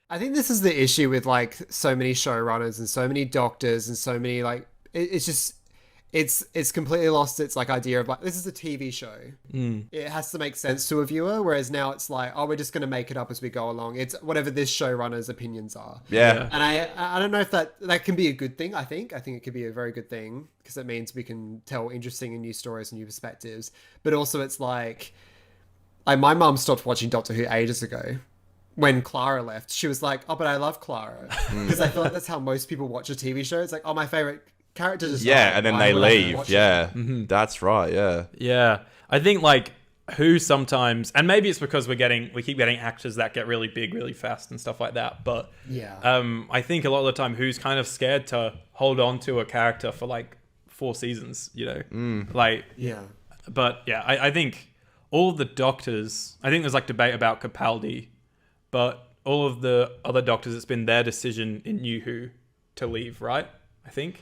I think this is the issue with like so many showrunners and so many doctors and so many like it's just it's completely lost its like idea of like this is a TV show. It has to make sense to a viewer, whereas now it's like, oh, we're just going to make it up as we go along. It's whatever this showrunner's opinions are. Yeah. And I don't know if that can be a good thing. I think it could be a very good thing because it means we can tell interesting and new stories and new perspectives. But also it's like my mum stopped watching Doctor Who ages ago. When Clara left, she was like, oh, but I love Clara. Because I feel like that's how most people watch a TV show. It's like, oh, my favorite character just died. And then they leave. Yeah, that's right. Yeah. Yeah. I think like Who sometimes, and maybe it's because we keep getting actors that get really big really fast and stuff like that. But I think a lot of the time Who's kind of scared to hold on to a character for like 4 seasons, you know? But yeah, I think all of the doctors, I think there's like debate about Capaldi, but all of the other doctors, it's been their decision in New Who to leave, right? I think.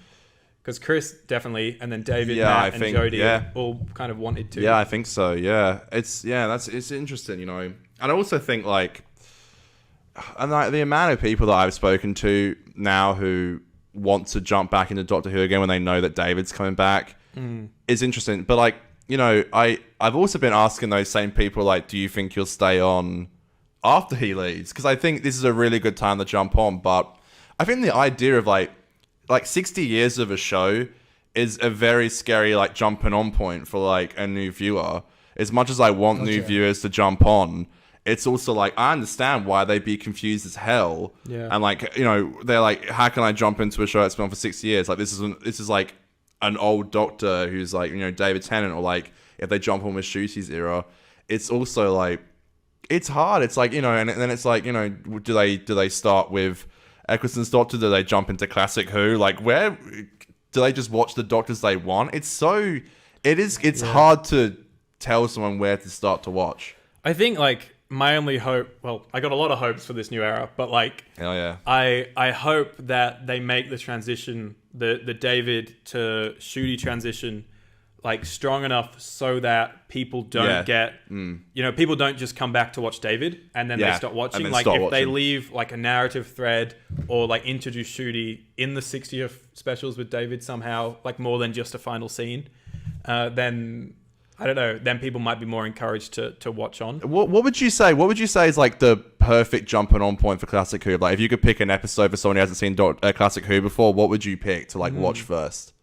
Because Chris definitely, and then David, Matt, and Jodie all kind of wanted to. Yeah, I think so. Yeah, it's interesting, you know. And I also think like the amount of people that I've spoken to now who want to jump back into Doctor Who again when they know that David's coming back is interesting. But like, you know, I've also been asking those same people like, do you think you'll stay on after he leaves? Because I think this is a really good time to jump on. But I think the idea of like 60 years of a show is a very scary like jumping on point for like a new viewer. As much as I want new viewers to jump on, it's also like I understand why they'd be confused as hell. Yeah. And like, you know, they're like, how can I jump into a show that's been on for 60 years? Like this is like an old Doctor who's like, you know, David Tennant, or like if they jump on with Shooty's era, it's also like it's hard. It's like, you know, and then it's like, you know, do they start with Eccleston's Doctor? Do they jump into Classic Who? Like, where do they just watch the Doctors they want? It's hard to tell someone where to start to watch. I think like my only hope, well, I got a lot of hopes for this new era, but like, hell yeah, I hope that they make the transition, the David to Shooty transition, like strong enough so that people don't you know, people don't just come back to watch David and then they stop watching. Like if they leave like a narrative thread or like introduce Shooty in the 60th specials with David somehow, like more than just a final scene, then I don't know, then people might be more encouraged to watch on. What would you say? What would you say is like the perfect jumping on point for Classic Who? Like if you could pick an episode for someone who hasn't seen Classic Who before, what would you pick to like watch first?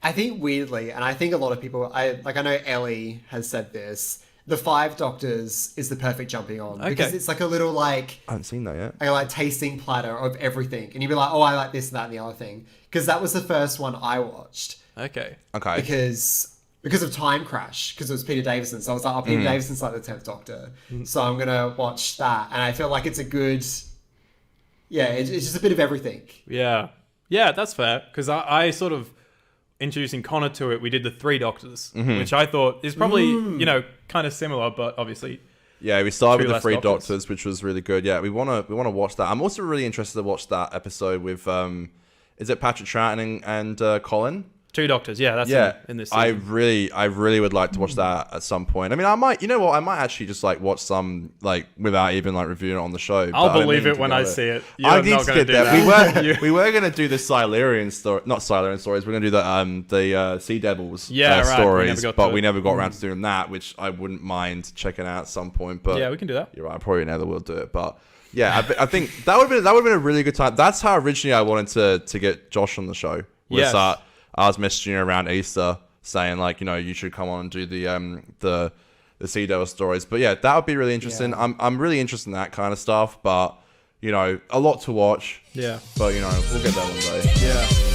I think weirdly, and I think a lot of people, I know Ellie has said this, the 5 Doctors is the perfect jumping on. Okay. Because it's like a little like... I haven't seen that yet. A like tasting platter of everything. And you'd be like, oh, I like this and that and the other thing. Because that was the first one I watched. Okay. Because of Time Crash, because it was Peter Davison. So I was like, oh, Peter Davison's like the 10th Doctor. So I'm going to watch that. And I feel like it's a good... Yeah, it's just a bit of everything. Yeah. Yeah, that's fair. Because I sort of... introducing Connor to it, we did the 3 Doctors, which I thought is probably, you know, kind of similar, but obviously... Yeah, we started with the 3 Doctors, which was really good. Yeah, we want to watch that. I'm also really interested to watch that episode with, is it Patrick Troughton and Colin? 2 Doctors, yeah, that's in this season. I really would like to watch that at some point. I mean, I might, you know what, I might actually just like watch some, like, without even like reviewing it on the show. I'll believe it when I see it. I need to get that. We were going to do the Silurian story, not Silurian stories, we're going to do the Sea Devils stories, but we never got around to doing that, which I wouldn't mind checking out at some point. But yeah, we can do that. You're right, I probably never will do it, but yeah, I think that would have been a really good time. That's how originally I wanted to get Josh on the show. I was messaging around Easter saying like, you know, you should come on and do the Sea Devil stories. But yeah, that would be really interesting. Yeah. I'm really interested in that kind of stuff, but you know, a lot to watch. Yeah. But you know, we'll get that one day. Yeah.